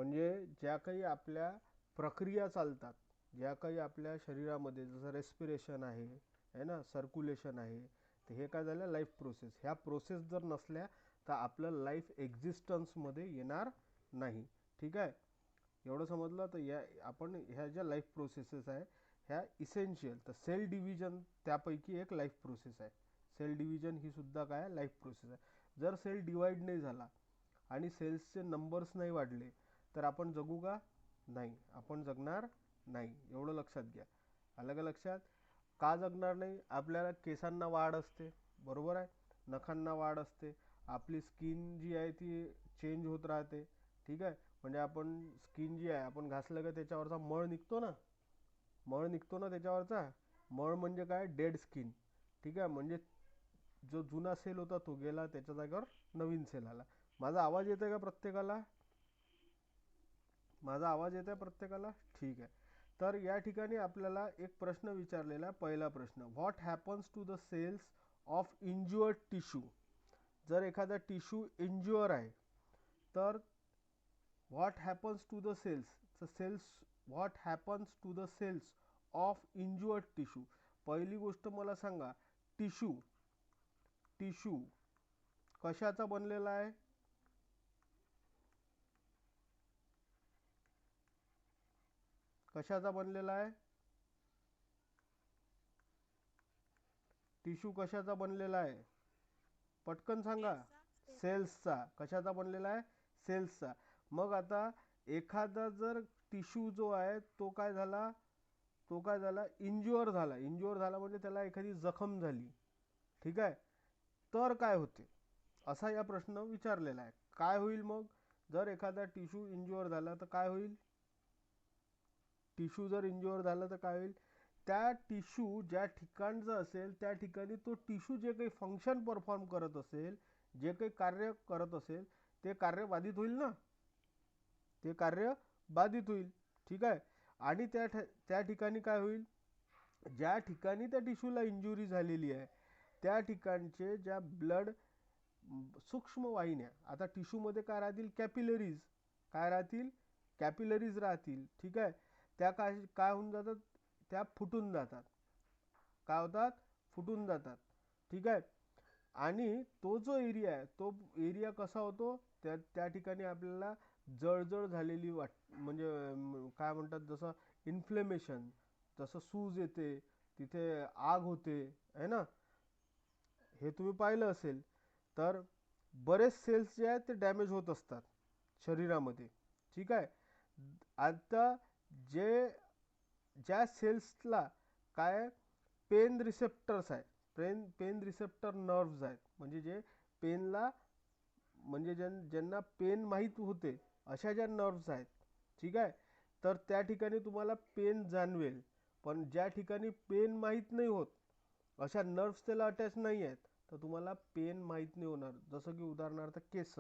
म्हणजे ज्या काही आपल्या प्रक्रिया चालतात, ज्या काही आपल्या शरीरामध्ये, जसं रेस्पिरेशन आहे ना, सर्क्युलेशन आहे, तर हे काय झालं, लाईफ प्रोसेस. ह्या प्रोसेस जर नसल्या तर आपलं लाईफ एक्झिस्टन्समध्ये येणार नाही. ठीक आहे, एवढं समजलं. तर या आपण ह्या ज्या लाईफ प्रोसेसेस आहे ह्या इसेन्शियल, तर सेल डिव्हिजन त्यापैकी एक लाईफ प्रोसेस आहे. सेल डिव्हिजन ही सुद्धा काय लाईफ प्रोसेस आहे. जर सेल डिवाइड नाही झाला आणि सेल्सचे नंबर्स नाही वाढले तर आपण जगू का? नाही, आपण जगणार नाही. एवढं लक्षात घ्या. आलं का लक्षात? का जगणार नाही? आपल्याला केसांना वाढ असते, बरोबर आहे, नखांना वाढ असते, आपली स्किन जी आहे ती चेंज होत राहते. ठीक आहे, म्हणजे आपण स्किन जी आहे आपण घासलं का त्याच्यावरचा मळ निघतो ना, मळ निघतो ना त्याच्यावरचा. मळ म्हणजे काय? Dead skin. ठीक आहे, म्हणजे जो जुना सेल होता तो गेला, त्याच्या जागेवर नवीन सेल आला. माझा आवाज येत आहे का प्रत्येकाला? माझा आवाज येत आहे प्रत्येकाला? ठीक आहे. तर या ठिकाणी आपल्याला एक प्रश्न विचारलेला आहे. पहिला प्रश्न, what happens to the cells of injured tissue. जर एखादा टिश्यू इंज्युअर आहे तर what happens to the cells, what happens to the cells of injured tissue. पहिली गोष्ट मला सांगा, टिश्यू टिश्यू कशाचा बनलेला आहे? कशाचा बनलेला आहे? टिश्यू कशाचा बनलेला आहे? पटकन सांगा. सेल्सचा. कशाचा बनलेला आहे? सेल्सचा. मग आता एखादा जर टिश्यू जो आहे तो काय झाला, तो काय झाला, इंज्युअर झाला. इंज्युअर झाला म्हणजे त्याला एखादी जखम झाली. ठीक आहे, तर काय होते, असा या प्रश्न विचारलेला आहे. काय होईल मग जर एखादा टिश्यू इंज्युअर झाला तर काय होईल? टिश्यू जर इंज्युअर झाला तर काय होईल? त्या टिश्यू ज्या ठिकाणचा असेल त्या ठिकाणी तो टिश्यू जे काही फंक्शन परफॉर्म करत असेल, जे काही कार्य करत असेल, ते कार्य बाधित होईल ना, ते कार्य बाधित होईल. ठीक आहे, आणि त्या ठिकाणी काय होईल, ज्या ठिकाणी त्या टिश्यूला इंजुरी झालेली आहे त्या ठिकाणचे ज्या ब्लड सूक्ष्म वाहिन्या, आता टिश्यूमध्ये काय राहतील, कॅपिलरीज. काय राहतील? कॅपिलरीज राहतील. ठीक आहे, त्या काय काय होऊन जातात, त्या फुटून जातात. काय होतात? फुटून जातात. ठीक आहे, आणि तो जो एरिया आहे तो एरिया कसा होतो, त्या त्या ठिकाणी आपल्याला जळजळ झालेली म्हणजे काय म्हणतात, जसं इन्फ्लेमेशन, जसं सूज येते, तिथे आग होते, आहे ना, हे तुम्ही पाहिलं असेल. तर बरेच सेल्स जे आहेत ते डॅमेज होत असतात शरीरामध्ये. ठीक आहे, आता जे ज्या सेल्सला काय पेन रिसेप्टर्स आहेत, पेन रिसेप्टर नर्व्स आहेत, म्हणजे जे पेनला, म्हणजे ज्यांना पेन माहीत होते अशा ज्या नर्व्स आहेत. ठीक आहे, तर त्या ठिकाणी तुम्हाला पेन जाणवेल. पण ज्या ठिकाणी पेन माहीत नाही होत, अशा नर्व्स त्याला अटॅच नाही आहेत, तर तुम्हाला पेन माहीत नाही होणार. जसं की उदाहरणार्थ केस,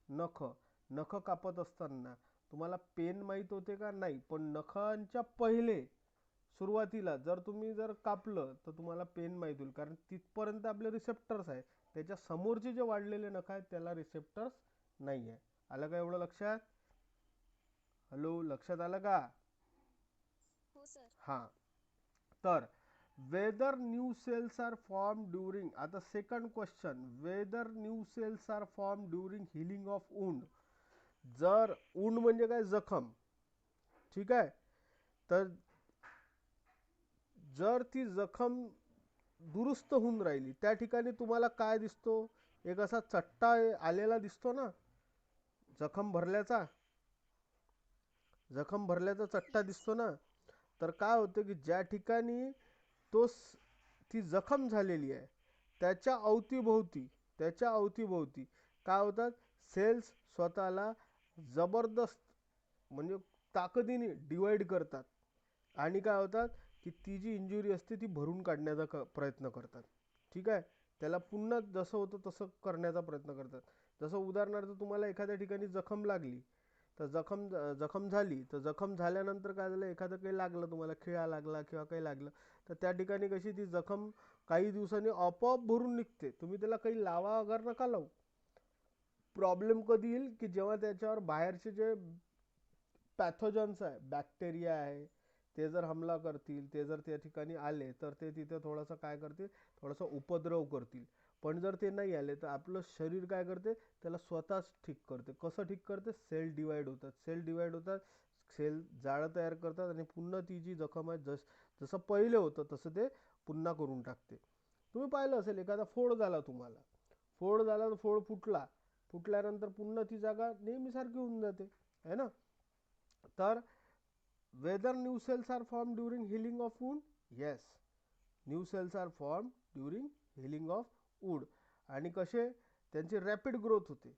नख, नख कापत असताना तुम्हाला पेन माहीत होते का? नाही. पण नखांच्या पहिले सुरुवातीला जर तुम्ही जर कापलं तर तुम्हाला पेन माहीत होईल, कारण तिथपर्यंत आपले रिसेप्टर्स आहे. त्याच्या समोरचे जे वाढलेले नख आहेत त्याला रिसेप्टर्स नाही आहे. आलं का एवढं लक्षात? हॅलो, लक्षात आलं का? हां. तर whether new cells are form during, आता second question, whether new cells are form during healing of wound. जर वुंड म्हणजे काय? जखम. ठीक आहे, तर जर ती जखम दुरुस्त होऊन राहिली त्या ठिकाणी तुम्हाला काय दिसतो? एक असा चट्टा आलेला दिसतो ना, जखम भरल्याचा, जखम भरल्याचा चट्टा दिसतो ना. तर काय होतं की ज्या ठिकाणी तो ती जखम झालेली आहे त्याच्या अवतीभोवती, त्याच्या अवतीभोवती काय होतात, सेल्स स्वतःला जबरदस्त म्हणजे ताकदीने डिवाइड करतात आणि काय होतात की ती जी इंजुरी असते ती भरून काढण्याचा प्रयत्न करतात. ठीक आहे, त्याला पुन्हा जसं होतं तसं करण्याचा प्रयत्न करतात. जसं उदाहरणार्थ तुम्हाला एखाद्या ठिकाणी जखम लागली, तर जखम झाली, तर जखम झाल्यानंतर काय झालं, एखादं काही लागलं तुम्हाला, खिळा लागला किंवा काही लागलं, तर त्या ठिकाणी कशी ती जखम काही दिवसांनी आपोआप भरून निघते. तुम्ही त्याला काही लावा वगैरे नका लावू. प्रॉब्लेम कधी येईल की जेव्हा त्याच्यावर बाहेरचे जे पॅथोजन्स आहे, बॅक्टेरिया आहे, ते जर हमला करतील, ते जर त्या ठिकाणी आले तर ते तिथे थोडंसं काय करतील, थोडासा उपद्रव करतील. पण जर ते नाही आले तर आपलं शरीर काय करते, त्याला स्वतःच ठीक करते. कसं ठीक करते, सेल डिवाइड होतात, सेल डिवाइड होतात, सेल जाळं तयार करतात आणि पुन्हा ती जी जखम आहे जसं पहिले होतं तसं ते पुन्हा करून टाकते. तुम्ही पाहिलं असेल एखादा फोड झाला तुम्हाला, फोड झाला तर फोड फुटला, फुटल्यानंतर पुन्हा ती जागा नेहमीसारखी होऊन जाते है ना. तर whether new cells are form during healing of wound, yes, new cells are form during healing of wound. आणि कसे, त्यांची रॅपिड ग्रोथ होते.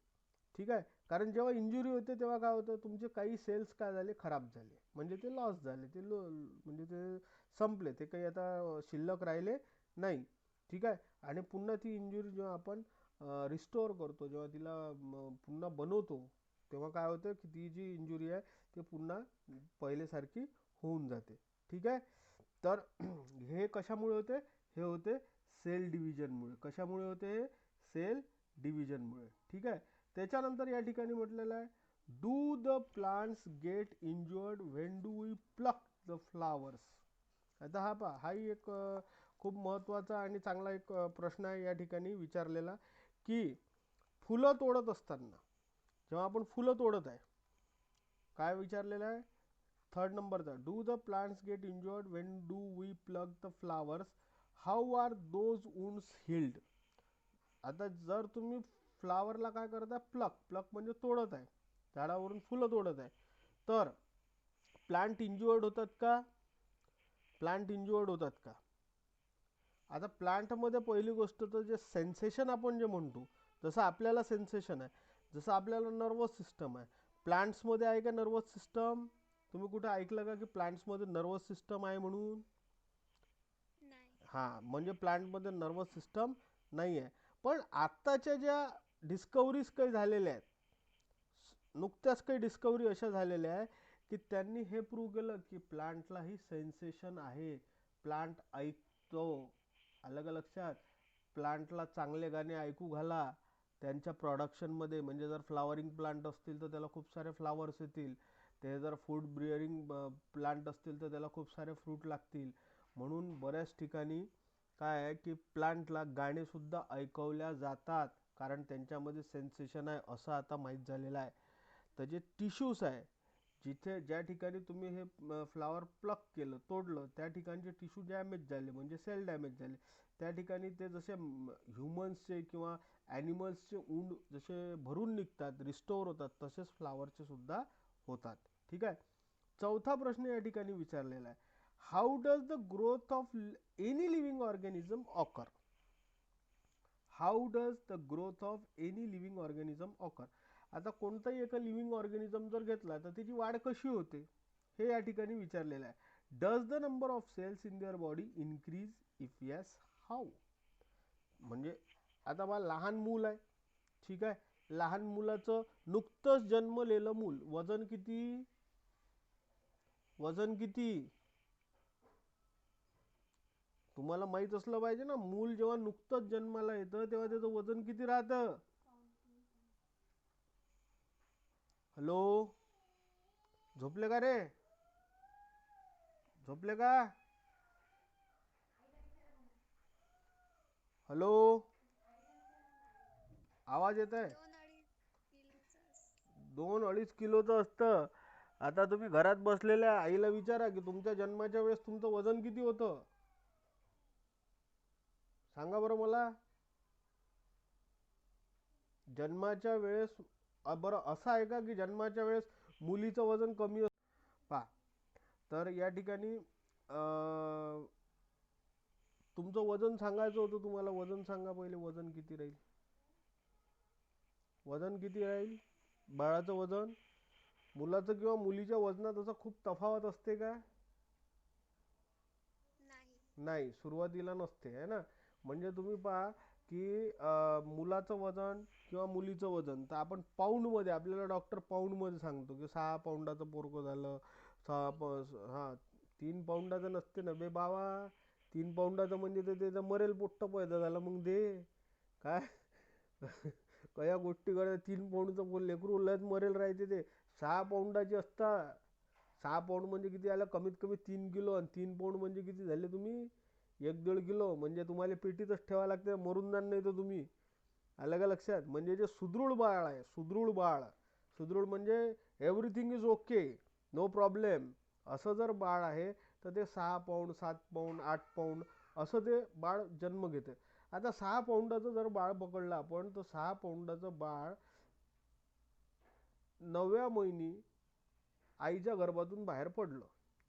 ठीक आहे, कारण जेव्हा इंजुरी होते तेव्हा काय होतं, तुमचे काही सेल्स काय झाले, खराब झाले, म्हणजे ते लॉस झाले, ते म्हणजे ते संपले, ते काही आता शिल्लक राहिले नाही. ठीक आहे, आणि पुन्हा ती इंजुरी जेव्हा आपण रिस्टोअर करतो, जेव्हा तिला पुन्हा बनवतो, तेव्हा काय होतं की ती जी इंजुरी आहे ते पुन्हा पहिलेसारखी होऊन जाते. ठीक आहे, तर हे कशामुळे होते, हे होते सेल डिव्हिजनमुळे. कशामुळे होते हे, सेल डिव्हिजनमुळे. ठीक आहे, त्याच्यानंतर या ठिकाणी म्हटलेलं आहे, do the plants get injured when do we pluck the flowers. आता हा पहा, हाही एक खूप महत्त्वाचा आणि चांगला एक प्रश्न आहे या ठिकाणी विचारलेला, की फुलं तोडत असताना, जेव्हा आपण फुलं तोडत आहे, काय विचारलेलं आहे, थर्ड नंबरचा, do the plants get injured when do we pluck the flowers, how are those wounds healed. आता जर तुम्ही फ्लावरला काय करताय, प्लक, प्लक म्हणजे तोडत आहे, झाडावरून फुलं तोडत आहे, तर प्लांट इंज्युअर्ड होतात का, प्लांट इंज्युअर्ड होतात का. आता प्लांटमध्ये पहिली गोष्ट तर जे सेन्सेशन आपण जे म्हणतो, जसं आपल्याला सेन्सेशन आहे, जसं आपल्याला नर्वस सिस्टम आहे, प्लांट्समध्ये आहे का नर्वस सिस्टम. तुम्ही कुठे ऐकलं का की प्लांट्समध्ये नर्वस सिस्टम आहे म्हणून. हां, म्हणजे प्लांटमध्ये नर्वस सिस्टम नाही आहे. पण आत्ताच्या ज्या डिस्कवरीज काही झालेल्या आहेत, नुकत्याच काही डिस्कवरी अशा झालेल्या आहे की त्यांनी हे प्रूव्ह केलं की प्लांटलाही सेन्सेशन आहे, प्लांट ऐकतो. आलं का लक्षात, प्लांटला चांगले गाणे ऐकू घाला त्यांच्या प्रोडक्शनमध्ये, म्हणजे जर फ्लावरिंग प्लांट असतील तर त्याला खूप सारे फ्लावर्स येतील, ते जर फूड ब्रिअरिंग प्लांट असतील तर त्याला खूप सारे फ्रूट लागतील. म्हणून बऱ्याच ठिकाणी काय आहे की प्लांटला गाणेसुद्धा ऐकवल्या जातात, कारण त्यांच्यामध्ये सेन्सेशन आहे असं आता माहीत झालेलं आहे. तर जे टिश्यूज आहे, जिथे ज्या ठिकाणी तुम्ही हे फ्लावर प्लक केलं, तोडलं, त्या ठिकाणचे टिश्यू डॅमेज झाले, म्हणजे सेल डॅमेज झाले, त्या ठिकाणी ते जसे ह्युमन्सचे किंवा ॲनिमल्सचे वुंड जसे भरून निघतात, रिस्टोअर होतात, तसेच फ्लावरचे सुद्धा होतात. ठीक आहे, चौथा प्रश्न या ठिकाणी विचारलेला आहे, how does the growth of any living organism occur. How does the growth of any living organism occur. आता कोणताही एका लिव्हिंग ऑर्गॅनिझम जर घेतला तर त्याची वाढ कशी होते, हे या ठिकाणी विचारलेलं आहे. Does the number of cells in their body increase, if yes how. म्हणजे आता बा लहान मूल आहे, ठीक आहे, लहान मुलाचं नुकतंच जन्मलेलं मूल, वजन किती, वजन किती, तुम्हाला माहित असलं पाहिजे ना. मूल जेव्हा नुकतंच जन्माला येतं तेव्हा त्याचं वजन किती राहतं. हॅलो, झोपले का रे, झोपले का, हॅलो, आवाज येत आहे. 2-2.5 किलोचं असतं. आता तुम्ही घरात बसलेल्या आईला विचारा की तुमच्या जन्माच्या वेळेस तुमचं वजन किती होतं, सांगा बरं मला. जन्माच्या वेळेस बरं असं आहे का की जन्माच्या वेळेस मुलीचं वजन कमी असतं. पहा, तर या ठिकाणी तुमचं वजन सांगायचं होतं तुम्हाला. वजन सांगा पहिले, वजन किती राहील, वजन किती राहील बाळाचं वजन. मुलाचं किंवा मुलीच्या वजनात असं खूप तफावत असते का, नाही, सुरुवातीला नसते आहे ना. म्हणजे तुम्ही पहा की मुलाचं वजन किंवा मुलीचं वजन तर आपण पाऊंडमध्ये, आपल्याला डॉक्टर पाऊंडमध्ये सांगतो की 6 पाऊंडाचं पोरकं झालं, हां, 3 पाऊंडाचं नसते ना बे बाबा. 3 पाऊंडाचं म्हणजे ते त्याचं मरेल पोट्ट पैदा झालं मग दे काय. कया गोष्टी करा, 3 पाऊंडचं लेकरू लयच मरेल राहते ते. 6 पाऊंडाची असतात, 6 पाऊंड म्हणजे किती आलं, कमीत कमी 3 किलो, आणि 3 पाऊंड म्हणजे किती झाले तुम्ही, 1-1.5 किलो. म्हणजे तुम्हाला पेटीतच ठेवा लागते, मरून जाणार नाही तर तुम्ही. आलं का लक्षात. म्हणजे जे सुदृढ बाळ आहे, सुदृढ बाळ, सुदृढ म्हणजे everything is okay, no problem, असं जर बाळ आहे तर ते 6 पाऊंड 7 पाऊंड 8 पाऊंड असं ते बाळ जन्म घेते. आता 6 पाऊंडाचं जर बाळ पकडलं आपण, तर 6 पाऊंडाचं बाळ 9व्या महिनी आईच्या गर्भातून बाहेर पडलं.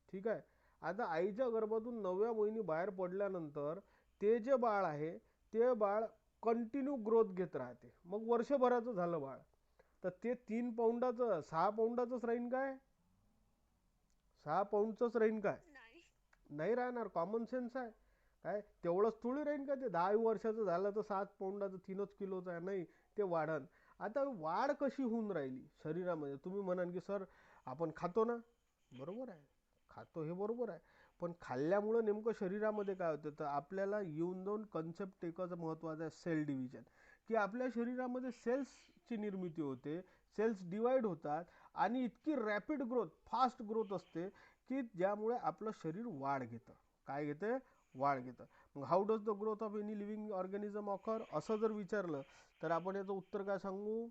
ठीक आहे. आता आईच्या गर्भातून 9व्या महिनी बाहेर पडल्यानंतर ते जे बाळ आहे ते बाळ कंटिन्यू ग्रोथ घेत राहते. मग वर्षभराचं झालं बाळ, तर ते 3 पाऊंडाचं 6 पाऊंडाचंच राहीन काय, 6 पाऊंडचंच राहीन काय, नाही राहणार. कॉमन सेन्स आहे. काय तेवढंच थोडी राहीन का, ते 10 वर्षाचं झालं तर 7 पाऊंडाचं 3च किलोचं आहे, नाही, ते वाढन. आता वाढ कशी होऊन राहिली शरीरामध्ये, तुम्ही म्हणाल की सर आपण खातो ना, बरोबर आहे, खातो हे बरोबर आहे, पण खाल्ल्यामुळं नेमकं शरीरामध्ये काय होतं, तर आपल्याला येऊन जाऊन कन्सेप्ट एकच महत्त्वाचा आहे, सेल डिव्हिजन, की आपल्या शरीरामध्ये सेल्सची निर्मिती होते, सेल्स डिवाइड होतात, आणि इतकी रॅपिड ग्रोथ, फास्ट ग्रोथ असते की ज्यामुळे आपलं शरीर वाढ घेतं. काय घेते, वाढ घेतं. मग how does the growth of any living organism occur, असं जर विचारलं तर आपण याचं उत्तर काय सांगू,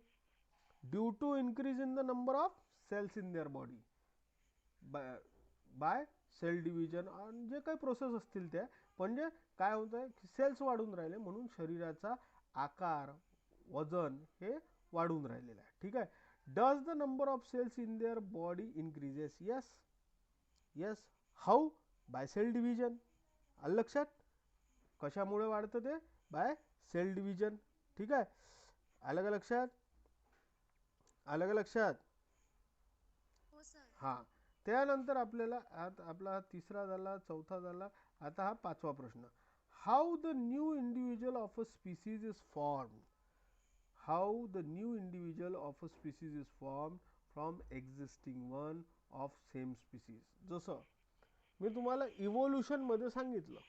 due to increase in the number of cells in their body by cell division, आणि जे काही प्रोसेस असतील त्या, म्हणजे काय होत आहे, सेल्स वाढून राहिले म्हणून शरीराचा आकार, वजन हे वाढून राहिलेलं आहे. ठीक आहे. Does the number of cells in their body increases, yes, yes. How, by cell division. आलं लक्षात, कशामुळे वाढतं ते, बाय सेल डिव्हिजन. ठीक आहे. आलं का लक्षात, आलं का लक्षात. हा, त्यानंतर आपल्याला आता आपला तिसरा झाला, चौथा झाला, आता हा 5वा प्रश्न. How the new individual of a species is form, how the new individual of a species is form from existing one of same species. जसं मी तुम्हाला इव्होल्युशन मध्ये सांगितलं,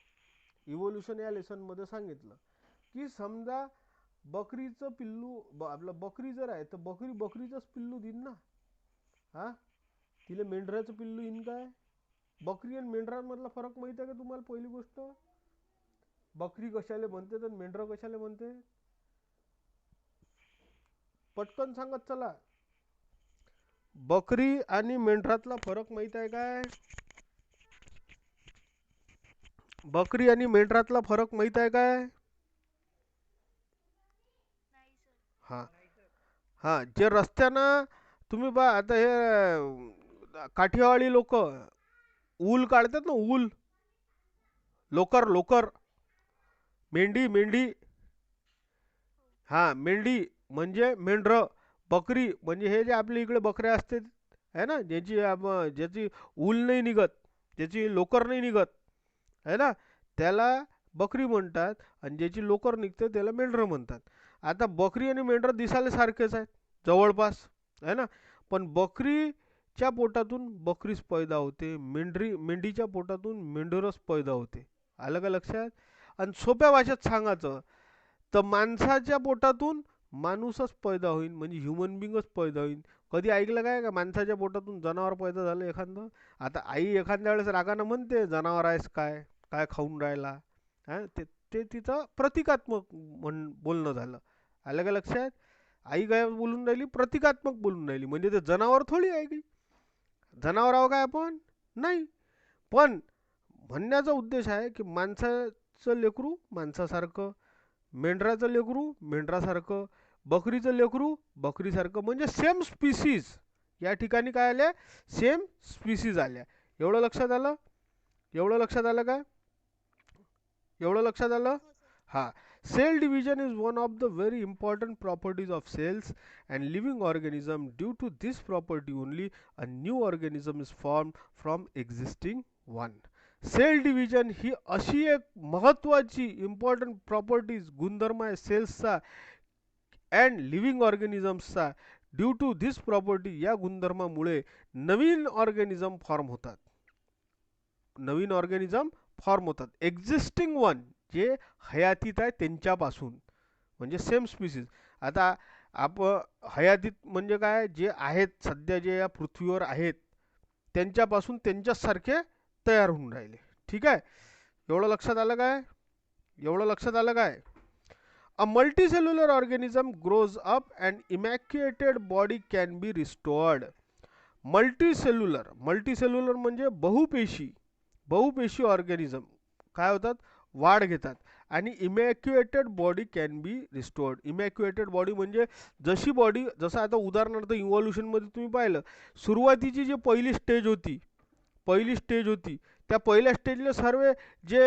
इव्होल्युशन या लेसन मध्ये सांगितलं की समजा बकरीचं पिल्लू, आपलं बकरी जर आहे तर बकरी बकरीचंच पिल्लू देईन ना. हा, तिला मेंढराचं पिल्लू येईन काय. बकरी आणि मेंढरांमधला फरक माहिती आहे का तुम्हाला. पहिली गोष्ट, बकरी कशाला म्हणते तर मेंढर कशाला म्हणते, पटकन सांगत चला. बकरी आणि मेंढरातला फरक माहित आहे काय, बकरी आणि मेंढरातला फरक माहित आहे काय. हा, हा, जे रस्त्यानं तुम्ही बा, आता हे काठियावाडी लोक ऊल काढतात ना, ऊल, लोकर, लोकर, मेंढी, मेंढी, हा, मेंढी म्हणजे मेंढर, बकरी म्हणजे हे जे आपल्या इकडे बकऱ्या असते है ना, ज्याची ज्याची ऊल नाही निघत, ज्याची लोकर नाही निघत है ना, त्याला बकरी म्हणतात, आणि ज्याची लोकर निघते त्याला मेंढर म्हणतात. आता बकरी आणि मेंढर दिसायला सारखेच आहेत जवळपास है ना, पण बकरीच्या पोटातून बकरीच पैदा होते, मेंढीच्या पोटातून मेंढरच पैदा होते. आलं का लक्षात. आणि सोप्या भाषेत सांगायचं तर माणसाच्या पोटातून माणूसच पैदा होईल, म्हणजे ह्युमन बिंगच पैदा होईल. कधी ऐकलं काय का माणसाच्या पोटातून जनावर पैदा झालं एखादं. आता आई एखाद्या वेळेस रागानं म्हणते जनावर आहेस काय, काय खाऊन राहिला, हा, ते तिचं प्रतिकात्मक बोलणं झालं. आलं का लक्षात. आई काय बोलून राहिली, प्रतिकात्मक बोलून राहिली, म्हणजे ते जनावर थोडी आहे की, जनावर आहो काय आपण, नाही. पण म्हणण्याचा उद्देश आहे की माणसाचं लेकरू माणसासारखं, मेंढराचं लेकरू मेंढरासारखं, बकरीचं लेकरू बकरीसारखं, म्हणजे सेम स्पीसीज. या ठिकाणी काय आल्या, सेम स्पीसीज आल्या. एवढं लक्षात आलं, एवढं लक्षात आलं का, एवढं लक्षात आलं. हा, cell division is one of the very important properties of cells and living organism. Due to this property only a new organism is formed from existing one. Cell division ही अशी एक महत्त्वाची इम्पॉर्टंट प्रॉपर्टीज, गुणधर्म आहे सेल्सचा and living ऑर्गॅनिझम्सचा. Due to this property, या गुणधर्मामुळे नवीन ऑर्गॅनिझम फॉर्म होतात, नवीन ऑर्गॅनिझम फॉर्म होतात. एक्झिस्टिंग वन, जे हयातीत आहे त्यांच्यापासून, म्हणजे सेम स्पीसीज. आता हयातीत म्हणजे काय, जे आहेत सध्या जे या पृथ्वीवर आहेत त्यांच्यापासून त्यांच्यासारखे तयार होऊन राहिले. ठीक आहे, एवढं लक्षात आलं काय? एवढं लक्षात आलं काय? A multicellular organism grows up and emaciated body can be restored. Multicellular म्हणजे बहुपेशी ऑर्गॅनिझम काय होतात, वाढ घेतात आणि emaciated body can be restored. Emaciated body म्हणजे जशी बॉडी, जसं आता उदाहरणार्थ इव्हॉल्युशनमध्ये तुम्ही पाहिलं, सुरुवातीची जी पहिली स्टेज होती त्या पहिल्या स्टेजला सर्व जे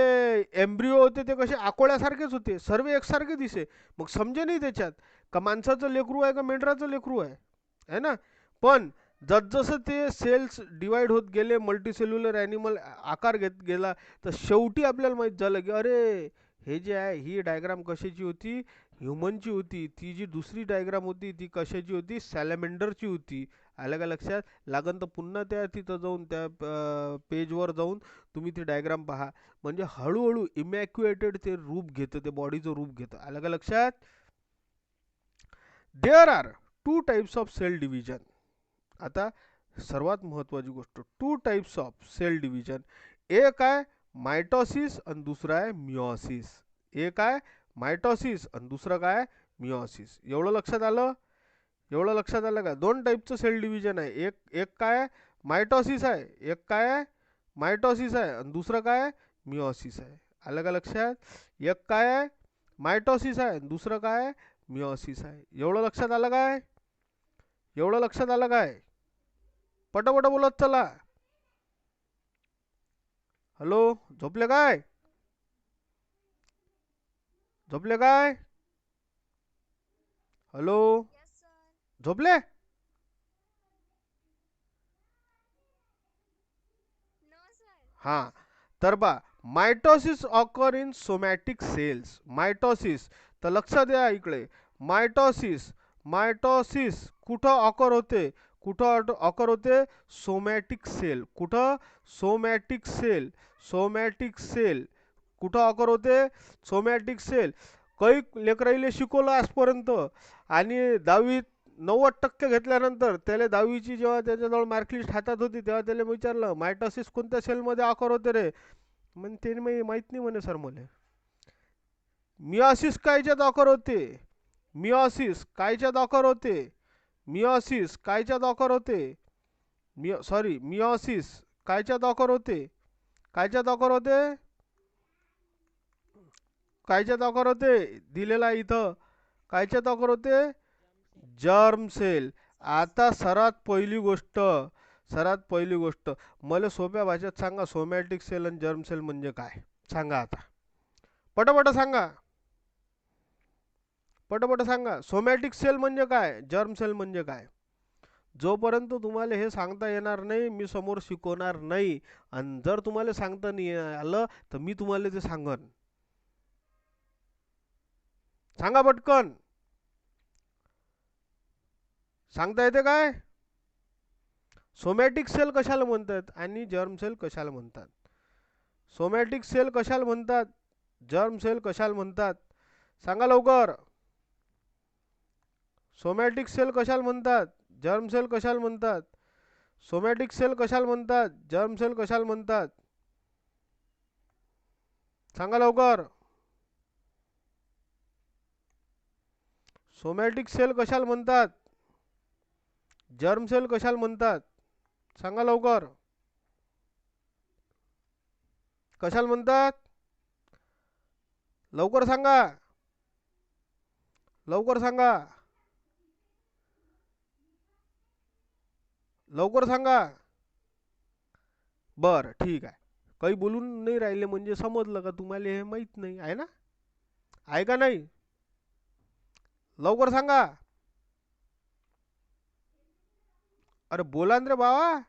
एम्ब्रिओ होते ते कसे आकोळ्यासारखेच होते, सर्व एकसारखे दिसे. मग समजे नाही त्याच्यात का माणसाचं लेकरू आहे का मेंढराचं लेकरू आहे ना. पण जसजसं ते सेल्स डिवाइड होत गेले, मल्टीसेल्युलर ॲनिमल आकार घेत गेला, तर शेवटी आपल्याला माहीत झालं की अरे हे जे आहे ही डायग्राम कशाची होती, ह्युमनची होती. ती जी दुसरी डायग्राम होती ती कशाची होती, सॅलमेंडरची होती. आलं का लक्षात? लागन तर पुन्हा तिथं जाऊन त्या पेजवर जाऊन तुम्ही ती डायग्राम पहा. म्हणजे हळूहळू इमॅक्युएटेड ते रूप घेतं, ते बॉडीचं रूप घेतं. आलं का लक्षात? There are 2 types of cell division. आता सर्वात महत्त्वाची गोष्ट, 2 टाइप्स ऑफ सेल डिव्हिजन. एक आहे मायटॉसिस आणि दुसरं आहे मिओसिस. एक आहे मायटॉसिस आणि दुसरं काय, मिओसिस. एवढं लक्षात आलं? एवढं लक्षात आलं का? 2 टाईपचं सेल डिव्हिजन आहे. एक काय मायटॉसिस आहे, एक काय मायटॉसिस आहे आणि दुसरं काय मिओसिस आहे. आलं का लक्षात? एक काय मायटॉसिस आहे आणि दुसरं काय मिओसिस आहे. एवढं लक्षात आलं काय? एवढं लक्षात आलं काय? पटापट बोलत चला. हॅलो, झोपले काय? झोपले काय? हॅलो, झोपले? हां, तर बा mitosis occur in somatic cells. Mitosis, तर लक्षात द्या इकडे. मायटॉसिस कुठं ऑकर होते? कुठं ऑकर होते? Somatic cell. कुठं? सोमॅटिक सेल कुठं ऑकर होते? Somatic cell. काही लेकराईले शिकवलं आजपर्यंत आणि 10वीत 90% घेतल्यानंतर त्याला 10वीची जेव्हा त्याच्याजवळ मार्कलिस्ट हातात होती तेव्हा त्याला विचारलं मायटॉसिस कोणत्या सेलमध्ये ऑकर होते रे? म्हणजे त्याने माहीत नाही म्हणे सर मला. मिओसिस कायच्यात ऑकर होते? मिओसिस कायच्यात ऑकर होते? मिओसिस कायच्यात ऑकर होते? मिओसिस कायच्यात ऑकर होते? कायच्यात ऑकर होते? कायच्यात ऑकर होते? दिलेला इथं. कायच्यात ऑकर होते? Germ cell. आता सर्वात पहिली गोष्ट मला सोप्या भाषेत सांगा, सोमॅटिक सेल आणि जर्म सेल म्हणजे काय? सांगा आता, पटापट सांगा, पटापट सांगा. सोमॅटिक सेल म्हणजे काय, जर्म सेल म्हणजे काय? जोपर्यंत तुम्हाला हे सांगता येणार नाही मी समोर शिकवणार नाही. आणि जर तुम्हाला सांगता नाही आलं तर मी तुम्हाला ते सांगन. सांगा पटकन, सांगता येते काय? सोमॅटिक सेल कशाला म्हणतात आणि जर्म सेल कशाला म्हणतात? सोमॅटिक सेल कशाला म्हणतात, जर्म सेल कशाला म्हणतात? सांगा लवकर. सोमॅटिक सेल कशाला म्हणतात, जर्म सेल कशाला म्हणतात? सोमॅटिक सेल कशाला म्हणतात, जर्म सेल कशाला म्हणतात? सांगा लवकर. सोमॅटिक सेल कशाला म्हणतात, जर्म सेल कशाला म्हणतात? सांगा लवकर. कशाला म्हणतात? लवकर सांगा, लवकर सांगा, लवकर सांगा. बरं ठीक आहे, काही बोलून नाही राहिले म्हणजे समजलं का तुम्हाला हे माहीत नाही आहे ना? आहे का नाही? लवकर सांगा. अरे बोला रे बाबा,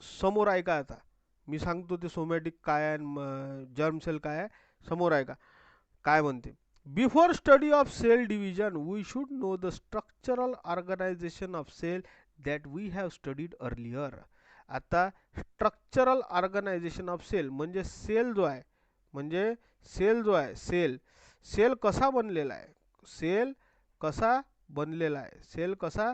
समोर ऐका. आता मी सांगतो ते सोमॅटिक काय आहे, जर्म सेल काय आहे, समोर ऐका काय म्हणते. Before study of cell division we should know the structural organisation of cell that we have studied earlier. आता स्ट्रक्चरल ऑर्गनायझेशन ऑफ सेल म्हणजे सेल जो आहे, म्हणजे सेल जो आहे, सेल कसा बनलेला आहे, सेल कसा बनलेला आहे, सेल कसा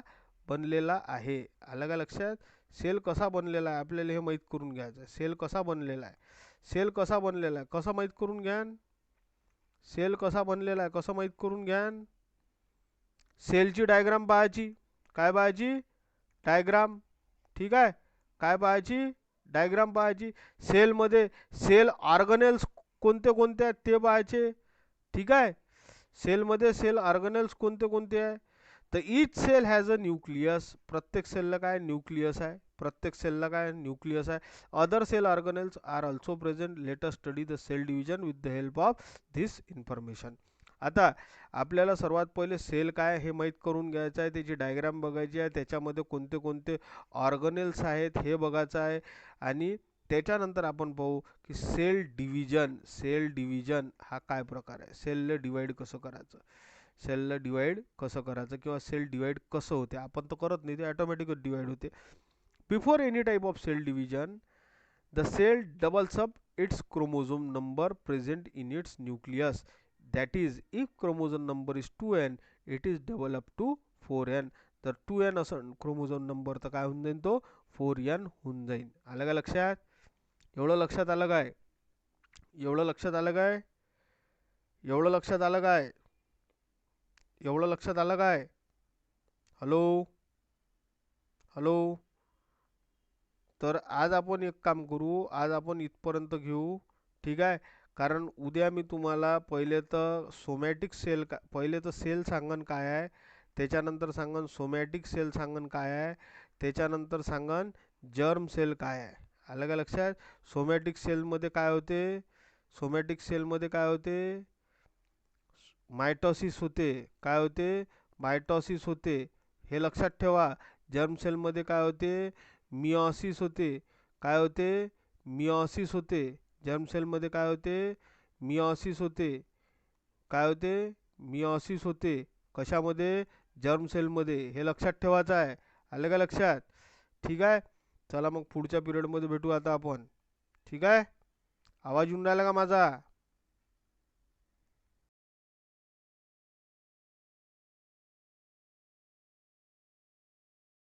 बनलेला आहे. आलं का लक्षात? सेल कसा बनलेला आहे आपल्याला हे माहीत करून घ्यायचं. सेल कसा बनलेला आहे, सेल कसा बनलेला आहे कसं माहीत करून घ्या. सेल कसा बनलेला आहे कसं माहीत करून घ्या. सेलची डायग्राम पाहायची. काय पाहायची? डायग्राम. ठीक आहे. काय पाहायची? डायग्राम पाहायची. सेलमध्ये सेल ऑर्गनेल्स कोणते कोणते आहेत ते पाहायचे. ठीक आहे. सेलमध्ये सेल ऑर्गनेल्स कोणते कोणते आहे. तर each cell has a nucleus. प्रत्येक सेलला काय न्यूक्लियस आहे. प्रत्येक सेलला काय न्यूक्लियस आहे. Other cell organelles are also present. Let us study the cell division with the help of this information. आता आपल्याला सर्वात पहिले सेल काय हे माहीत करून घ्यायचं आहे. त्याची डायग्राम बघायची आहे. त्याच्यामध्ये कोणते कोणते ऑर्गनेल्स आहेत हे बघायचं आहे. आणि त्याच्यानंतर आपण पाहू की सेल डिव्हिजन. सेल डिव्हिजन हा काय प्रकार आहे. सेलला डिवाइड कसं करायचं. सेलला डिवाइड कसं करायचं किंवा सेल डिवाइड कसं होते. आपण तर करत नाही, ते ऑटोमॅटिकच डिवाइड होते. Before any type of cell division the cell doubles up its chromosome number present in its nucleus. That is, if chromosome number is 2n, it is double up to 4n. तर 2n असं chromosome number तर काय होऊन जाईल, तो 4n होऊन जाईल. आलं का लक्षात? एवढं लक्षात आलं काय? एवढं लक्षात आलं काय? एवढं लक्षात आलं काय? एवढं लक्षात आलं काय? Hello hello. तर आज आपण एक काम करू, आज आपण इथपर्यंत घेऊ. ठीक आहे. कारण उद्या मी तुम्हाला पहिले तर सोमॅटिक सेल पहिले तर सेल सांगन काय आहे, त्याच्यानंतर सांगन सोमॅटिक सेल सांगन काय आहे, त्याच्यानंतर सांगन जर्म सेल काय आहे. आलं का लक्षात? सोमॅटिक सेलमध्ये काय होते. सोमॅटिक सेलमध्ये काय होते. मायटॉसिस होते. काय होते. मायटॉसिस होते. हे लक्षात ठेवा. जर्म सेलमध्ये काय होते. मिओसिस होते. काय होते. मिओसिस होते. जर्म सेलमध्ये काय होते. मिओसिस होते. काय होते. मिओसिस होते. कशामध्ये. जर्म सेलमध्ये. हे लक्षात ठेवायचं आहे. आलं का लक्षात? ठीक आहे. चला मग पुढच्या पिरियडमध्ये भेटू आता आपण. ठीक आहे. आवाज येऊन राहिला का माझा?